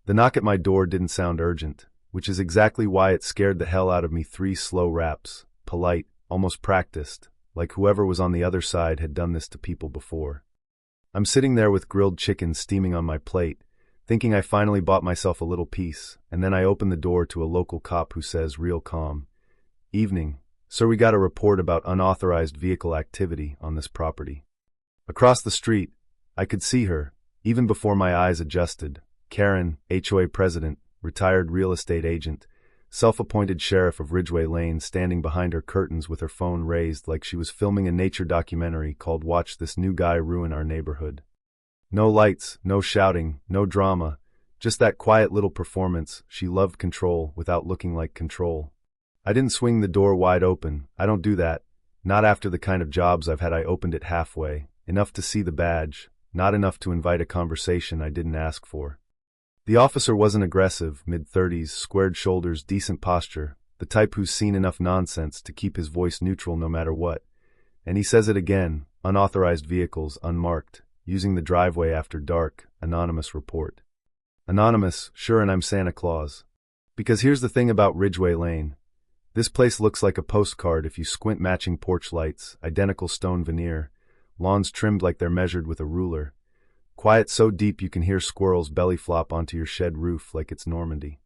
The knock at my door didn't sound urgent, which is exactly why it scared the hell out of me. 3 slow raps, polite, almost practiced, like whoever was on the other side had done this to people before. I'm sitting there with grilled chicken steaming on my plate, thinking I finally bought myself a little piece, and then I open the door to a local cop who says, real calm, "Evening. Sir, we got a report about unauthorized vehicle activity on this property." Across the street, I could see her, even before my eyes adjusted. Karen, HOA president, retired real estate agent, self-appointed sheriff of Ridgeway Lane, standing behind her curtains with her phone raised like she was filming a nature documentary called "Watch This New Guy Ruin Our Neighborhood." No lights, no shouting, no drama, just that quiet little performance. She loved control without looking like control. I didn't swing the door wide open. I don't do that. Not after the kind of jobs I've had. I opened it halfway, enough to see the badge, not enough to invite a conversation I didn't ask for. The officer wasn't aggressive, mid-30s, squared shoulders, decent posture, the type who's seen enough nonsense to keep his voice neutral no matter what. And he says it again, unauthorized vehicles, unmarked, using the driveway after dark, anonymous report. Anonymous, sure, and I'm Santa Claus. Because here's the thing about Ridgeway Lane. This place looks like a postcard if you squint. Matching porch lights, identical stone veneer, lawns trimmed like they're measured with a ruler. Quiet so deep you can hear squirrels belly flop onto your shed roof like it's Normandy.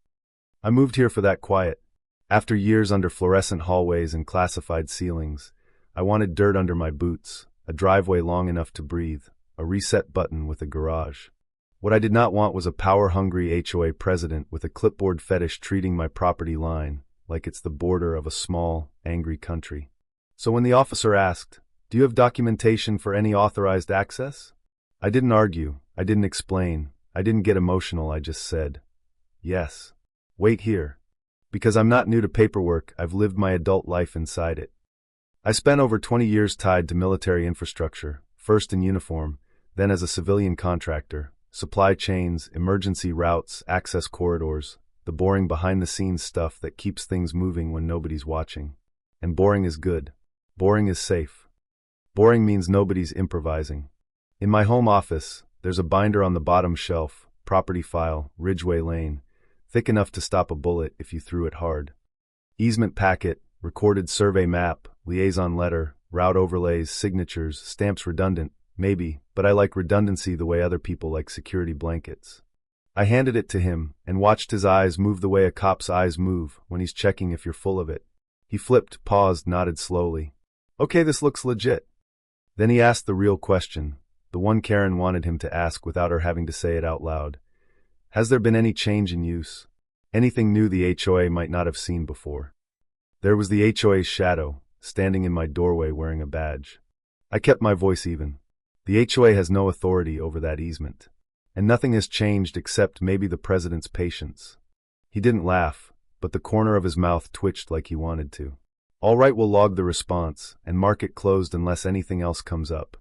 I moved here for that quiet. After years under fluorescent hallways and classified ceilings, I wanted dirt under my boots, a driveway long enough to breathe, a reset button with a garage. What I did not want was a power-hungry HOA president with a clipboard fetish treating my property line like it's the border of a small, angry country. So when the officer asked, "Do you have documentation for any authorized access?" I didn't argue, I didn't explain, I didn't get emotional. I just said, "Yes. Wait here." Because I'm not new to paperwork. I've lived my adult life inside it. I spent over 20 years tied to military infrastructure, first in uniform, then as a civilian contractor, supply chains, emergency routes, access corridors, the boring behind-the-scenes stuff that keeps things moving when nobody's watching. And boring is good. Boring is safe. Boring means nobody's improvising. In my home office, there's a binder on the bottom shelf, property file, Ridgeway Lane, thick enough to stop a bullet if you threw it hard. Easement packet, recorded survey map, liaison letter, route overlays, signatures, stamps. Redundant, maybe, but I like redundancy the way other people like security blankets. I handed it to him and watched his eyes move the way a cop's eyes move when he's checking if you're full of it. He flipped, paused, nodded slowly. "Okay, this looks legit." Then he asked the real question, the one Karen wanted him to ask without her having to say it out loud. Has there been any change in use? Anything new the HOA might not have seen before? There was the HOA's shadow, standing in my doorway wearing a badge. I kept my voice even. The HOA has no authority over that easement. And nothing has changed except maybe the president's patience. He didn't laugh, but the corner of his mouth twitched like he wanted to. "All right, we'll log the response and mark it closed unless anything else comes up."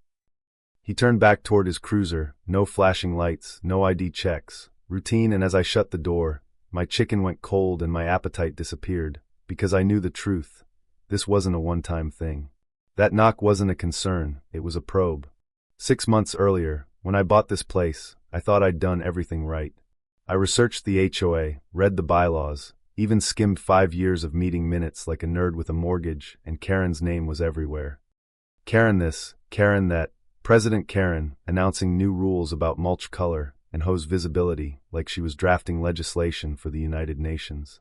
He turned back toward his cruiser, no flashing lights, no ID checks, routine. And as I shut the door, my chicken went cold and my appetite disappeared, because I knew the truth. This wasn't a one-time thing. That knock wasn't a concern, it was a probe. 6 months earlier, when I bought this place, I thought I'd done everything right. I researched the HOA, read the bylaws, even skimmed 5 years of meeting minutes like a nerd with a mortgage, and Karen's name was everywhere. Karen this, Karen that, President Karen, announcing new rules about mulch color and hose visibility like she was drafting legislation for the United Nations.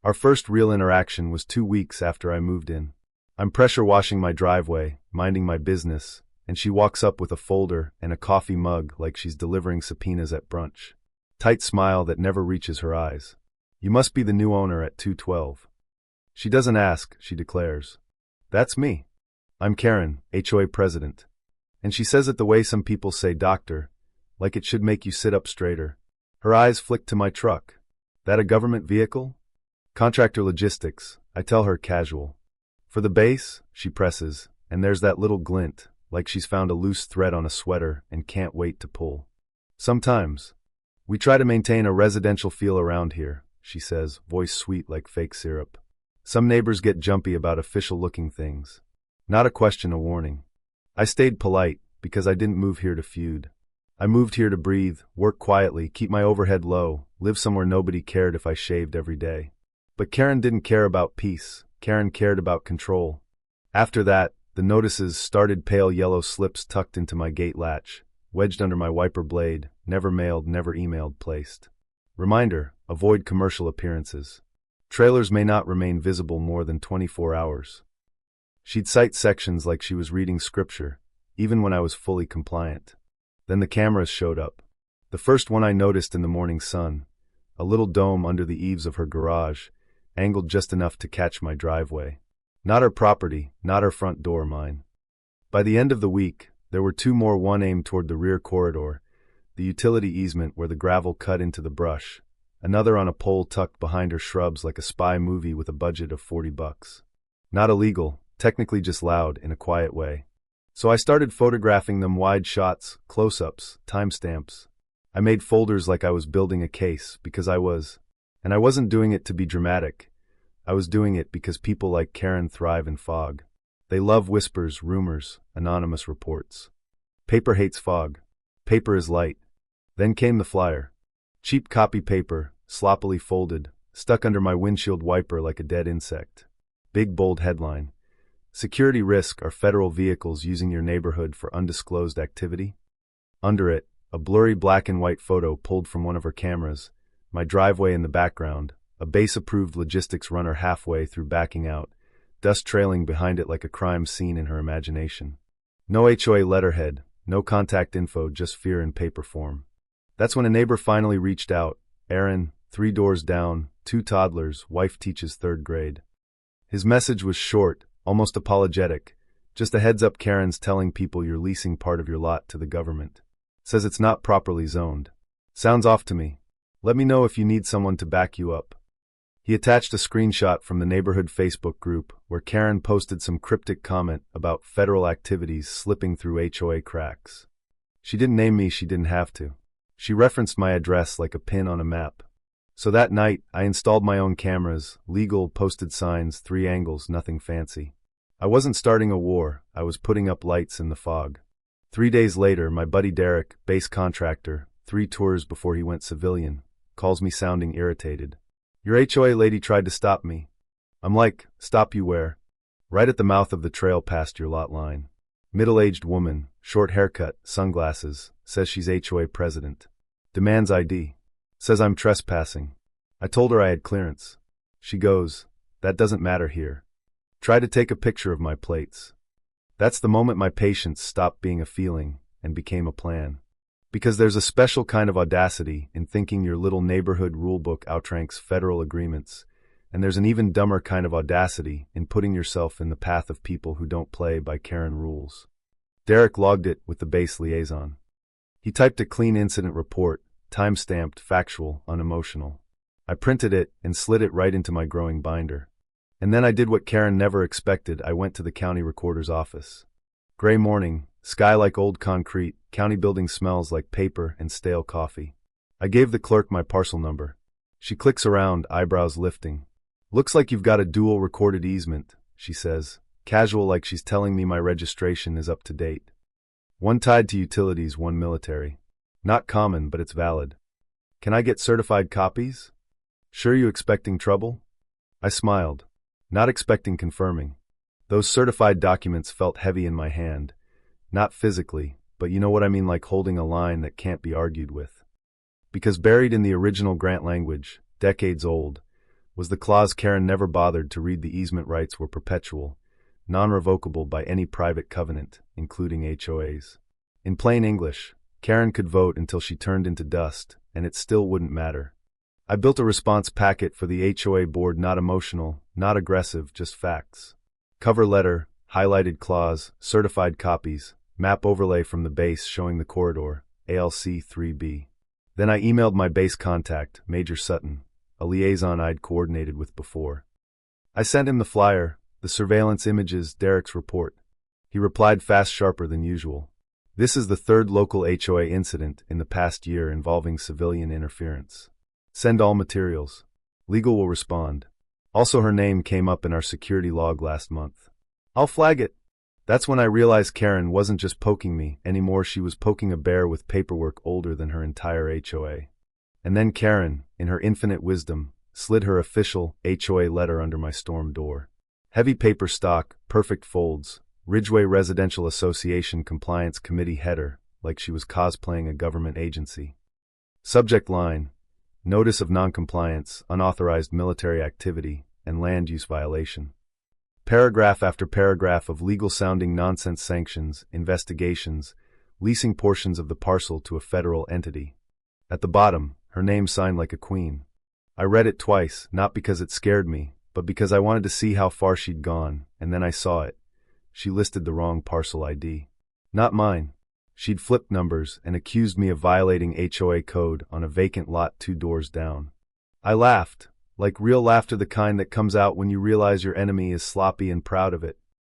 Our first real interaction was 2 weeks after I moved in. I'm pressure washing my driveway, minding my business, and she walks up with a folder and a coffee mug like she's delivering subpoenas at brunch. Tight smile that never reaches her eyes. "You must be the new owner at 212. She doesn't ask, she declares. "That's me. I'm Karen, HOA president." And she says it the way some people say doctor, like it should make you sit up straighter. Her eyes flick to my truck. "That a government vehicle?" "Contractor logistics," I tell her casual. "For the base?" she presses, and there's that little glint, like she's found a loose thread on a sweater and can't wait to pull. "Sometimes. We try to maintain a residential feel around here," she says, voice sweet like fake syrup. "Some neighbors get jumpy about official-looking things. Not a question, a warning." I stayed polite, because I didn't move here to feud. I moved here to breathe, work quietly, keep my overhead low, live somewhere nobody cared if I shaved every day. But Karen didn't care about peace. Karen cared about control. After that, the notices started: pale yellow slips tucked into my gate latch, wedged under my wiper blade, never mailed, never emailed, placed. Reminder: avoid commercial appearances. Trailers may not remain visible more than 24 hours. She'd cite sections like she was reading scripture, even when I was fully compliant. Then the cameras showed up. The first one I noticed in the morning sun, a little dome under the eaves of her garage, angled just enough to catch my driveway. Not her property, not her front door, mine. By the end of the week, there were two more, one aimed toward the rear corridor, the utility easement where the gravel cut into the brush, another on a pole tucked behind her shrubs like a spy movie with a budget of $40. Not illegal, technically just loud in a quiet way. So I started photographing them: wide shots, close-ups, timestamps. I made folders like I was building a case because I was. And I wasn't doing it to be dramatic. I was doing it because people like Karen thrive in fog. They love whispers, rumors, anonymous reports. Paper hates fog. Paper is light. Then came the flyer. Cheap copy paper, sloppily folded, stuck under my windshield wiper like a dead insect. Big bold headline: security risk are federal vehicles using your neighborhood for undisclosed activity. Under it, a blurry black and white photo pulled from one of her cameras, my driveway in the background, a base-approved logistics runner halfway through backing out, dust trailing behind it like a crime scene in her imagination. No HOA letterhead, no contact info, just fear in paper form. That's when a neighbor finally reached out. Aaron, 3 doors down, 2 toddlers, wife teaches 3rd grade. His message was short, almost apologetic. Just a heads up, Karen's telling people you're leasing part of your lot to the government. Says it's not properly zoned. Sounds off to me. Let me know if you need someone to back you up. He attached a screenshot from the neighborhood Facebook group where Karen posted some cryptic comment about federal activities slipping through HOA cracks. She didn't name me, she didn't have to. She referenced my address like a pin on a map. So that night, I installed my own cameras, legal, posted signs, 3 angles, nothing fancy. I wasn't starting a war, I was putting up lights in the fog. 3 days later, my buddy Derek, base contractor, 3 tours before he went civilian, calls me sounding irritated. Your HOA lady tried to stop me. I'm like, stop you where? Right at the mouth of the trail past your lot line. Middle-aged woman, short haircut, sunglasses, says she's HOA president. Demands ID. Says I'm trespassing. I told her I had clearance. She goes, that doesn't matter here. Try to take a picture of my plates. That's the moment my patience stopped being a feeling and became a plan. Because there's a special kind of audacity in thinking your little neighborhood rulebook outranks federal agreements, and there's an even dumber kind of audacity in putting yourself in the path of people who don't play by Karen rules. Derek logged it with the base liaison. He typed a clean incident report, time-stamped, factual, unemotional. I printed it and slid it right into my growing binder. And then I did what Karen never expected. I went to the county recorder's office. Gray morning, sky like old concrete, county building smells like paper and stale coffee. I gave the clerk my parcel number. She clicks around, eyebrows lifting. Looks like you've got a dual recorded easement, she says, casual like she's telling me my registration is up to date. One tied to utilities, one military. Not common, but it's valid. Can I get certified copies? Sure, you expecting trouble? I smiled. Not expecting, confirming. Those certified documents felt heavy in my hand. Not physically, but you know what I mean, like holding a line that can't be argued with. Because buried in the original grant language, decades old, was the clause Karen never bothered to read: the easement rights were perpetual, non-revocable by any private covenant, including HOAs. In plain English, Karen could vote until she turned into dust, and it still wouldn't matter. I built a response packet for the HOA board, not emotional, not aggressive, just facts. Cover letter, highlighted clause, certified copies, map overlay from the base showing the corridor, ALC 3B. Then I emailed my base contact, Major Sutton, a liaison I'd coordinated with before. I sent him the flyer, the surveillance images, Derek's report. He replied fast, sharper than usual. This is the 3rd local HOA incident in the past year involving civilian interference. Send all materials. Legal will respond. Also, her name came up in our security log last month. I'll flag it. That's when I realized Karen wasn't just poking me anymore, she was poking a bear with paperwork older than her entire HOA. And then Karen, in her infinite wisdom, slid her official HOA letter under my storm door. Heavy paper stock, perfect folds, Ridgeway Residential Association Compliance Committee header, like she was cosplaying a government agency. Subject line: Notice of noncompliance, unauthorized military activity, and land use violation. Paragraph after paragraph of legal-sounding nonsense: sanctions, investigations, leasing portions of the parcel to a federal entity. At the bottom, her name signed like a queen. I read it twice, not because it scared me, but because I wanted to see how far she'd gone, and then I saw it. She listed the wrong parcel ID. Not mine. She'd flipped numbers and accused me of violating HOA code on a vacant lot 2 doors down. I laughed, like real laughter, the kind that comes out when you realize your enemy is sloppy and proud of it.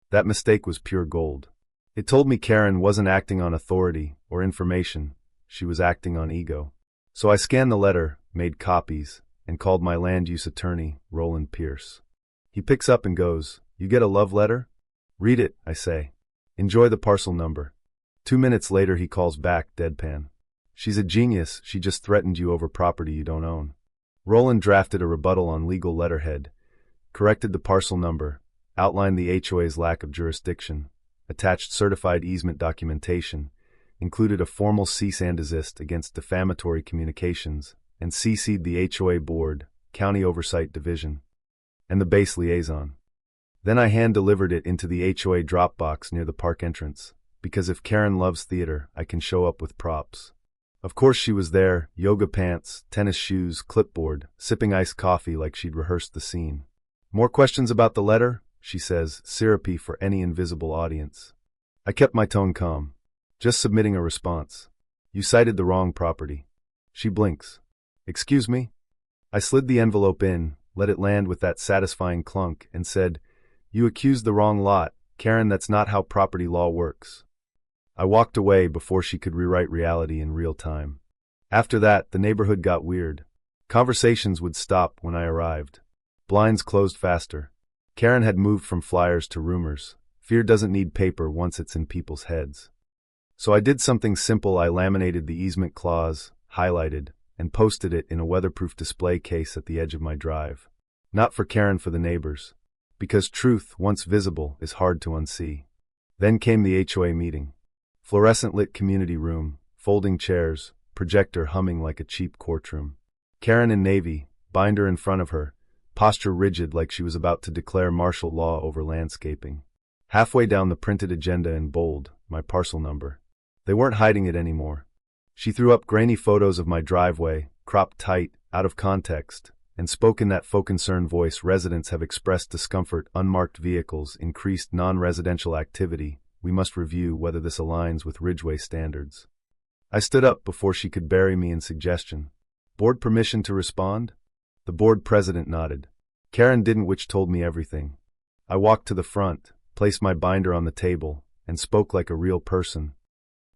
That mistake was pure gold. It told me Karen wasn't acting on authority or information, she was acting on ego. So I scanned the letter, made copies, and called my land use attorney, Roland Pierce. He picks up and goes, "You get a love letter?" "Read it," I say. "Enjoy the parcel number." 2 minutes later he calls back, deadpan. "She's a genius, she just threatened you over property you don't own." Roland drafted a rebuttal on legal letterhead, corrected the parcel number, outlined the HOA's lack of jurisdiction, attached certified easement documentation, included a formal cease and desist against defamatory communications, and CC'd the HOA board, County Oversight Division, and the base liaison. Then I hand-delivered it into the HOA drop box near the park entrance, because if Karen loves theater, I can show up with props. Of course she was there, yoga pants, tennis shoes, clipboard, sipping iced coffee like she'd rehearsed the scene. "More questions about the letter?" she says, syrupy for any invisible audience. I kept my tone calm. "Just submitting a response. You cited the wrong property." She blinks. "Excuse me?" I slid the envelope in, let it land with that satisfying clunk, and said, "You accused the wrong lot, Karen, that's not how property law works." I walked away before she could rewrite reality in real time. After that, the neighborhood got weird. Conversations would stop when I arrived. Blinds closed faster. Karen had moved from flyers to rumors. Fear doesn't need paper once it's in people's heads. So I did something simple. I laminated the easement clause, highlighted, and posted it in a weatherproof display case at the edge of my drive. Not for Karen, for the neighbors. Because truth, once visible, is hard to unsee. Then came the HOA meeting. Fluorescent lit community room, folding chairs, projector humming like a cheap courtroom. Karen in navy, binder in front of her, posture rigid like she was about to declare martial law over landscaping. Halfway down the printed agenda in bold, my parcel number. They weren't hiding it anymore. She threw up grainy photos of my driveway, cropped tight, out of context, and spoke in that faux concern voice. "Residents have expressed discomfort, unmarked vehicles, increased non-residential activity. We must review whether this aligns with Ridgeway standards." I stood up before she could bury me in suggestion. "Board permission to respond?" The board president nodded. Karen didn't, which told me everything. I walked to the front, placed my binder on the table, and spoke like a real person.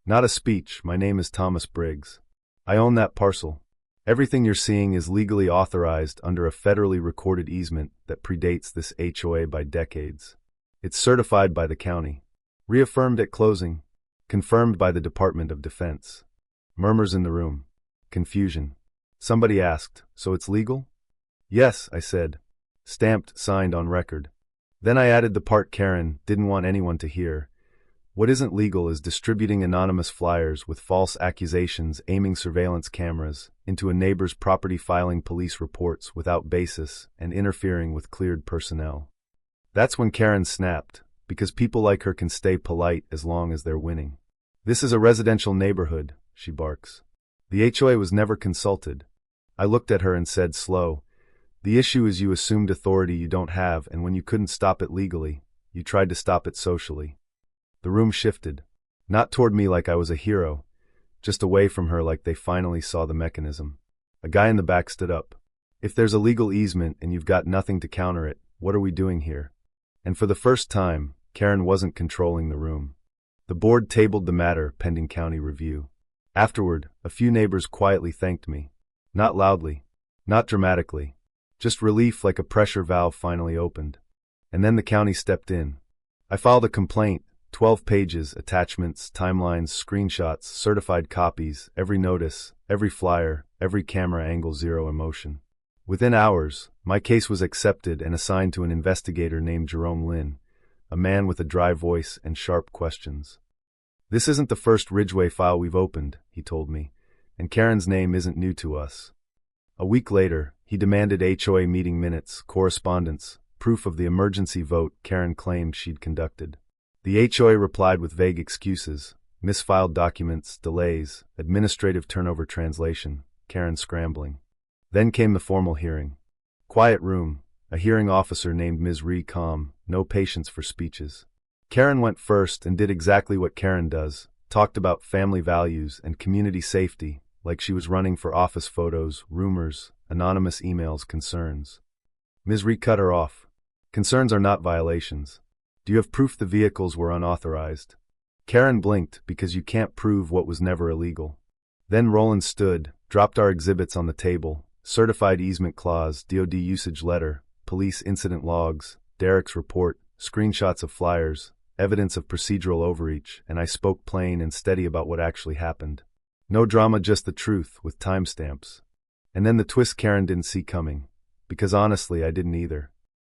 "Not a speech, my name is Thomas Briggs. I own that parcel. Everything you're seeing is legally authorized under a federally recorded easement that predates this HOA by decades. It's certified by the county. Reaffirmed at closing. Confirmed by the Department of Defense." Murmurs in the room. Confusion. Somebody asked, "So it's legal?" "Yes," I said. Stamped, signed, on record. Then I added the part Karen didn't want anyone to hear. "What isn't legal is distributing anonymous flyers with false accusations, aiming surveillance cameras into a neighbor's property, filing police reports without basis, and interfering with cleared personnel." That's when Karen snapped, because people like her can stay polite as long as they're winning. "This is a residential neighborhood," she barks. "The HOA was never consulted." I looked at her and said, slow, "The issue is you assumed authority you don't have, and when you couldn't stop it legally, you tried to stop it socially." The room shifted. Not toward me like I was a hero, just away from her like they finally saw the mechanism. A guy in the back stood up. "If there's a legal easement and you've got nothing to counter it, what are we doing here?" And for the first time, Karen wasn't controlling the room. The board tabled the matter pending county review. Afterward, a few neighbors quietly thanked me. Not loudly, not dramatically, just relief like a pressure valve finally opened. And then the county stepped in. I filed a complaint, 12 pages, attachments, timelines, screenshots, certified copies, every notice, every flyer, every camera angle, zero emotion. Within hours, my case was accepted and assigned to an investigator named Jerome Lin, a man with a dry voice and sharp questions. "This isn't the first Ridgeway file we've opened," he told me, "and Karen's name isn't new to us." A week later, he demanded HOA meeting minutes, correspondence, proof of the emergency vote Karen claimed she'd conducted. The HOA replied with vague excuses, misfiled documents, delays, administrative turnover translation, Karen scrambling. Then came the formal hearing. Quiet room, a hearing officer named Ms. Ree calm, no patience for speeches. Karen went first and did exactly what Karen does, talked about family values and community safety, like she was running for office photos, rumors, anonymous emails, concerns. Ms. Ree cut her off. "Concerns are not violations. Do you have proof the vehicles were unauthorized?" Karen blinked because you can't prove what was never illegal. Then Roland stood, dropped our exhibits on the table, certified easement clause, DOD usage letter, police incident logs, Derek's report, screenshots of flyers, evidence of procedural overreach, and I spoke plain and steady about what actually happened. No drama, just the truth, with timestamps. And then the twist Karen didn't see coming, because honestly I didn't either.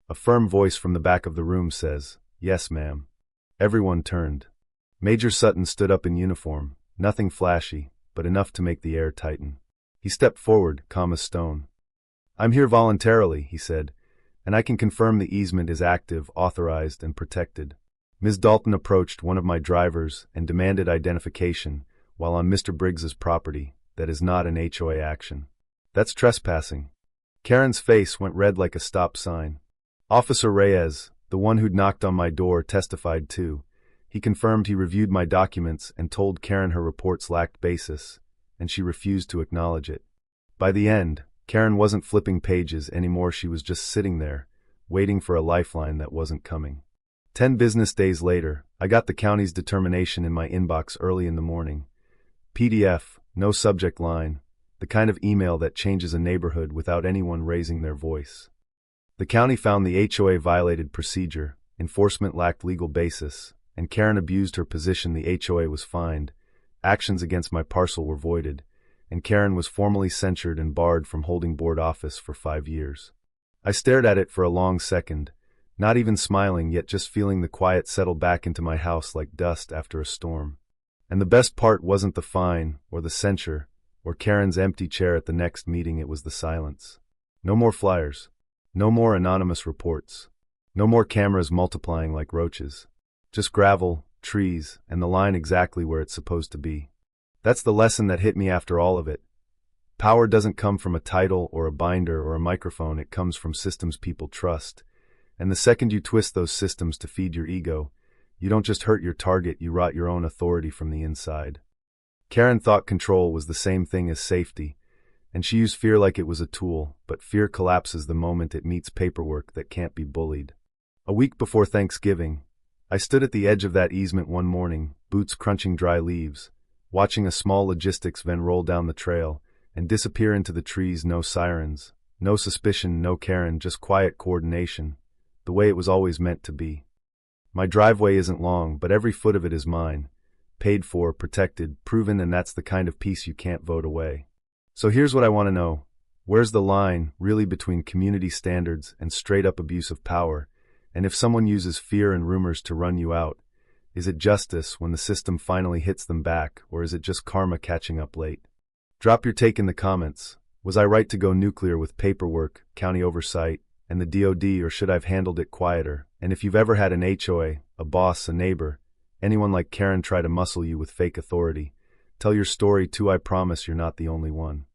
A firm voice from the back of the room says, "Yes, ma'am." Everyone turned. Major Sutton stood up in uniform, nothing flashy, but enough to make the air tighten. He stepped forward, calm as stone. "I'm here voluntarily," he said, "and I can confirm the easement is active, authorized, and protected." Ms. Dalton approached one of my drivers and demanded identification while on Mr. Briggs's property. That is not an HOA action. That's trespassing. Karen's face went red like a stop sign. Officer Reyes, the one who'd knocked on my door, testified too. He confirmed he reviewed my documents and told Karen her reports lacked basis, and she refused to acknowledge it. By the end, Karen wasn't flipping pages anymore, she was just sitting there, waiting for a lifeline that wasn't coming. 10 business days later, I got the county's determination in my inbox early in the morning. PDF, no subject line, the kind of email that changes a neighborhood without anyone raising their voice. The county found the HOA violated procedure, enforcement lacked legal basis, and Karen abused her position. The HOA was fined, actions against my parcel were voided, and Karen was formally censured and barred from holding board office for 5 years. I stared at it for a long second, not even smiling, yet just feeling the quiet settle back into my house like dust after a storm. And the best part wasn't the fine, or the censure, or Karen's empty chair at the next meeting, it was the silence. No more flyers. No more anonymous reports. No more cameras multiplying like roaches. Just gravel, trees, and the line exactly where it's supposed to be. That's the lesson that hit me after all of it. Power doesn't come from a title or a binder or a microphone, it comes from systems people trust. And the second you twist those systems to feed your ego, you don't just hurt your target, you rot your own authority from the inside. Karen thought control was the same thing as safety, and she used fear like it was a tool, but fear collapses the moment it meets paperwork that can't be bullied. A week before Thanksgiving, I stood at the edge of that easement one morning, boots crunching dry leaves, watching a small logistics van roll down the trail and disappear into the trees. No sirens, no suspicion, no Karen, just quiet coordination, the way it was always meant to be. My driveway isn't long, but every foot of it is mine, paid for, protected, proven, and that's the kind of peace you can't vote away. So here's what I want to know. Where's the line, really, between community standards and straight-up abuse of power? And if someone uses fear and rumors to run you out, is it justice when the system finally hits them back, or is it just karma catching up late? Drop your take in the comments. Was I right to go nuclear with paperwork, county oversight, and the DOD, or should I have handled it quieter? And if you've ever had an HOA, a boss, a neighbor, anyone like Karen try to muscle you with fake authority, tell your story too. I promise you're not the only one.